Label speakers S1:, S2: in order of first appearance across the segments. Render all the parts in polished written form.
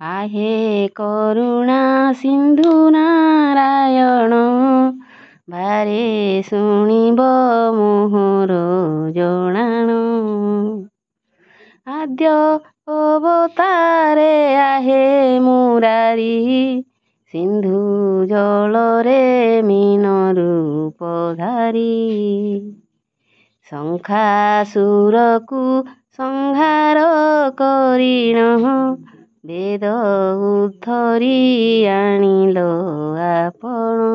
S1: आहे କରୁଣା ସିନ୍ଧୁ ନାରାୟଣ, ବାରେ ଶୁଣିବ ମୋହର ଜଣାଣ। ଆଦ୍ୟ ଅବତାରେ ଆହେ ମୁରାରି, ସିନ୍ଧୁ ଜଳରେ ମୀନ ରୂପ ଧାରି। ଶଙ୍ଖାସୁରକୁ ସଂହାର କରିଣ, ବେଦ ଉଦ୍ଧରି ଆଣିଲ ଆପଣ।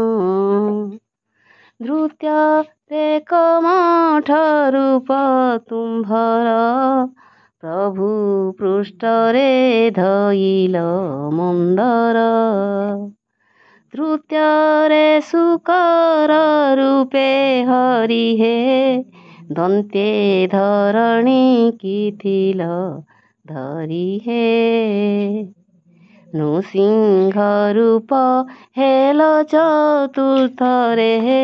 S1: ଧୃତ୍ୟରେ କମଠ ରୂପ ତୁମ୍ଭର, ପ୍ରଭୁ ପୃଷ୍ଠରେ ଧଇଲ ମନ୍ଦର। ତୃତୀୟରେ ଶୂକର ରୂପେ ହରି ହେ, ଦନ୍ତେ ଧରଣୀ କି ଥିଲ ଧରି ହେ। ନୃସିଂହ ରୂପ ହେଲ ଚତୁର୍ଥରେ,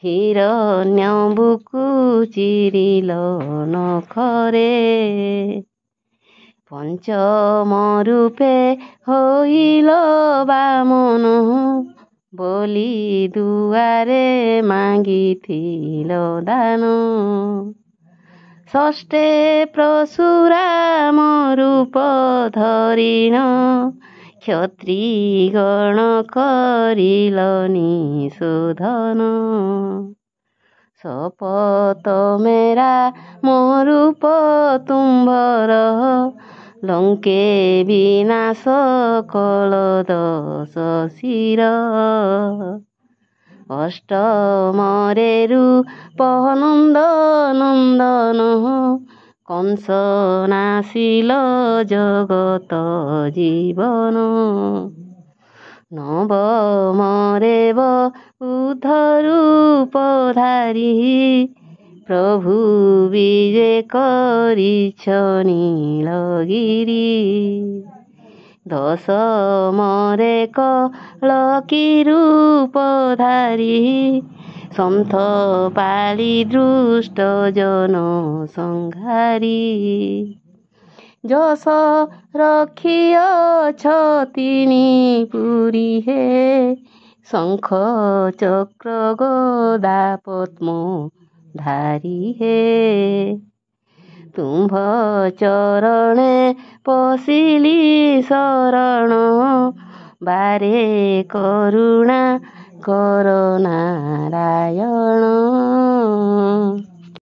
S1: ହିରଣ୍ୟବୁକୁ ଚିରିଲ ନଖରେ। ପଞ୍ଚମ ରୂପେ ହୋଇଲ ବାମନ, ବୋଲି ଦୁଆରେ ମାଗିଥିଲ ଦାନ। ଷଷ୍ଠେ ପରଶୁରାମ ରୂପ ଧରିଣ, କ୍ଷତ୍ରିଗଣ କରିଲ ନିଶୋଧନ। ଶପଥ ମେରା ମୋ ରୂପ ତୁମ୍ଭର, ଲଙ୍କେ ବିନାଶ କଲ ଦଶ ଶିର। ଅଷ୍ଟମରେ ରୂପ ନନ୍ଦ ନନ୍ଦନ, କଂସ ନାଶିଲ ଜଗତ ଜୀବନ। ନବମରେ ବୁଦ୍ଧ ରୂପ ଧାରି, ପ୍ରଭୁ ବିଜେ କରିଛ ନୀଳଗିରି। ଦଶମରେ କଳକି ରୂପ ଧାରି, ସନ୍ଥ ପାଳି ଦୃଷ୍ଟ ଜନ ସଂହାରି। ଯଶ ରଖିଅଛ ତିନି ପୁରୀ ହେ, ଶଙ୍ଖ ଚକ୍ର ଗଦା ପଦ୍ମ ଧାରି ହେ। ତୁମ୍ଭ ଚରଣେ ପଶିଲି ଶରଣ, ବାରେ କରୁଣା କର ନାରାୟଣ।